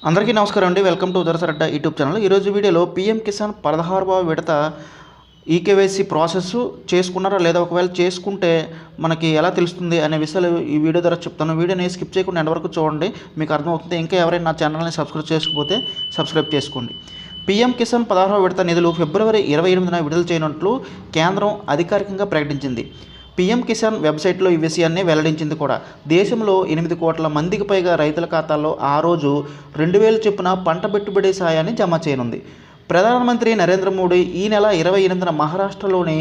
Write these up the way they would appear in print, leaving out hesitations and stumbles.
అందరికీ నమస్కారం అండి. వెల్కమ్ టు ఉదరసరడ్డ యూట్యూబ్ ఛానల్. ఈరోజు వీడియోలో పీఎం కిసాన్ 16వ విడత ఈకేవైసీ ప్రాసెస్ చేసుకున్నారా లేదా, ఒకవేళ చేసుకుంటే మనకి ఎలా తెలుస్తుంది అనే విషయాలు ఈ వీడియో ద్వారా చెప్తాను. వీడియోని స్కిప్ చేయకుండా ఎండ్ వరకు చూడండి, మీకు అర్థమవుతుంది. ఇంకా ఎవరైనా నా ఛానల్ని సబ్స్క్రైబ్ చేసుకోకపోతే సబ్స్క్రైబ్ చేసుకోండి. పీఎం కిసాన్ 16వ విడత నిధులు ఫిబ్రవరి 28న విడుదల చేయనున్నట్లు కేంద్రం అధికారికంగా ప్రకటించింది. పీఎం కిసాన్ వెబ్సైట్లో ఈ విషయాన్ని వెల్లడించింది కూడా. దేశంలో 8 కోట్ల మందికి పైగా రైతుల ఖాతాల్లో ఆ రోజు 2,000 చొప్పున పంట పెట్టుబడి సాయాన్ని జమ చేయనుంది. ప్రధానమంత్రి నరేంద్ర మోడీ ఈ నెల 28న మహారాష్ట్రలోని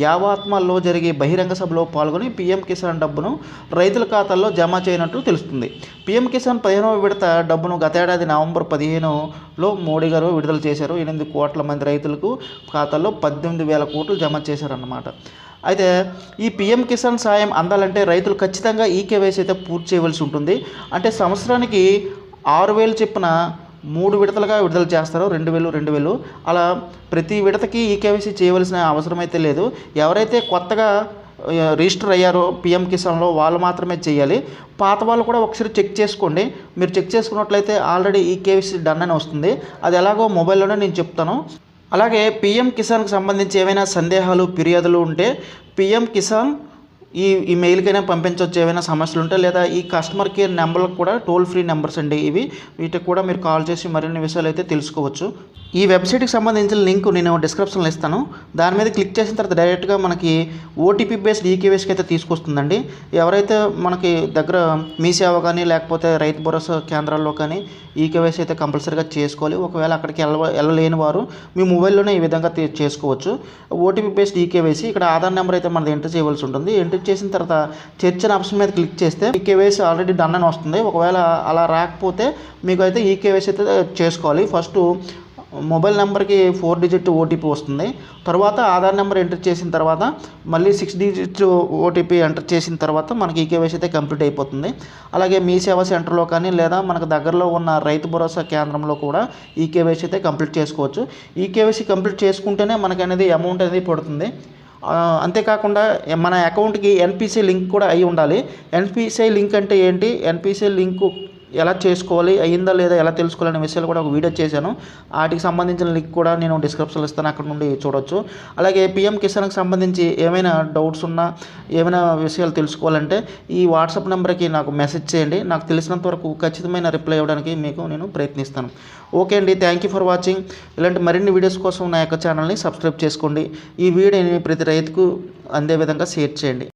యావత్మాల్లో జరిగే బహిరంగ సభలో పాల్గొని పీఎం కిసాన్ డబ్బును రైతుల ఖాతాల్లో జమ చేయనున్నట్లు తెలుస్తుంది. పీఎం కిసాన్ 15వ విడత డబ్బును గతేడాది నవంబర్ 15లో మోడీ గారు విడుదల చేశారు. 8 కోట్ల మంది రైతులకు ఖాతాల్లో 18,000 కోట్లు జమ చేశారన్నమాట. అయితే ఈ పీఎం కిసాన్ సాయం అందాలంటే రైతులు ఖచ్చితంగా ఈకేవైసీ అయితే పూర్తి చేయవలసి ఉంటుంది. అంటే సంవత్సరానికి 6,000 చొప్పున 3 విడతలుగా విడుదల చేస్తారు. 2,000 అలా ప్రతి విడతకి ఈకేవైసీ చేయవలసిన అవసరం అయితే లేదు. ఎవరైతే కొత్తగా రిజిస్టర్ అయ్యారో పీఎం కిసాన్లో వాళ్ళు మాత్రమే చేయాలి. పాత వాళ్ళు కూడా ఒకసారి చెక్ చేసుకోండి. మీరు చెక్ చేసుకున్నట్లయితే ఆల్రెడీ ఈకేవైసీ డన్ అని వస్తుంది. అది ఎలాగో మొబైల్లోనే నేను చెప్తాను. అలాగే పీఎం కిసాన్కి సంబంధించి ఏవైనా సందేహాలు, ఫిర్యాదులు ఉంటే పీఎం కిసాన్ ఈ మెయిల్కైనా పంపించవచ్చు. ఏవైనా సమస్యలు ఉంటే, లేదా ఈ కస్టమర్ కేర్ నెంబర్లకు కూడా టోల్ ఫ్రీ నెంబర్స్ అండి ఇవి. వీటికి కూడా మీరు కాల్ చేసి మరిన్ని విషయాలు అయితే తెలుసుకోవచ్చు. ఈ వెబ్సైట్కి సంబంధించిన లింక్ నేను డిస్క్రిప్షన్లో ఇస్తాను. దాని మీద క్లిక్ చేసిన తర్వాత డైరెక్ట్గా మనకి ఓటీపీ బేస్డ్ ఈకేవైసీకి అయితే తీసుకొస్తుందండి. ఎవరైతే మనకి దగ్గర మీ సేవ కానీ లేకపోతే రైతు భరోసా కేంద్రాల్లో కానీ ఈకేవైసీ అయితే కంపల్సరీగా చేసుకోవాలి. ఒకవేళ అక్కడికి వెళ్ళలేని వారు మీ మొబైల్లోనే ఈ విధంగా చేసుకోవచ్చు. ఓటీపీ బేస్డ్ ఈకేవైసీ ఇక్కడ ఆధార్ నెంబర్ అయితే మనది ఎంటర్ చేయవలసి ఉంటుంది. ఎంటర్ చేసిన తర్వాత చర్చ్ అనే ఆప్షన్ మీద క్లిక్ చేస్తే ఈకేవైసీ ఆల్రెడీ డన్ అని వస్తుంది. ఒకవేళ అలా రాకపోతే మీకు అయితే ఈకేవైసీ అయితే చేసుకోవాలి. ఫస్ట్ మొబైల్ నెంబర్కి 4 డిజిట్ ఓటీపీ వస్తుంది. తర్వాత ఆధార్ నెంబర్ ఎంటర్ చేసిన తర్వాత మళ్ళీ 6 డిజిట్ ఓటీపీ ఎంటర్ చేసిన తర్వాత మనకి ఈకేవైసీ అయితే కంప్లీట్ అయిపోతుంది. అలాగే మీ సేవా సెంటర్లో కానీ లేదా మనకు దగ్గరలో ఉన్న రైతు భరోసా కేంద్రంలో కూడా ఈకేవైసీ అయితే కంప్లీట్ చేసుకోవచ్చు. ఈకేవైసీ కంప్లీట్ చేసుకుంటేనే మనకు అనేది అమౌంట్ అనేది పడుతుంది. అంతేకాకుండా మన అకౌంట్కి ఎన్పిసిఐ లింక్ కూడా అయి ఉండాలి. ఎన్పిసిఐ లింక్ అంటే ఏంటి, ఎన్పిసిఐ లింకు ఎలా చేసుకోవాలి, అయ్యిందా లేదా ఎలా తెలుసుకోవాలనే విషయాలు కూడా ఒక వీడియో చేశాను. వాటికి సంబంధించిన లింక్ కూడా నేను డిస్క్రిప్షన్లో ఇస్తాను, అక్కడ నుండి చూడవచ్చు. అలాగే పీఎం కిసాన్కి సంబంధించి ఏమైనా డౌట్స్ ఉన్నా, ఏమైనా విషయాలు తెలుసుకోవాలంటే ఈ వాట్సాప్ నెంబర్కి నాకు మెసేజ్ చేయండి. నాకు తెలిసినంత వరకు ఖచ్చితమైన రిప్లై ఇవ్వడానికి మీకు నేను ప్రయత్నిస్తాను. ఓకే అండి, థ్యాంక్ యూ ఫర్ వాచింగ్. ఇలాంటి మరిన్ని వీడియోస్ కోసం నా యొక్క ఛానల్ని సబ్స్క్రైబ్ చేసుకోండి. ఈ వీడియోని ప్రతి రైతుకు అందే విధంగా షేర్ చేయండి.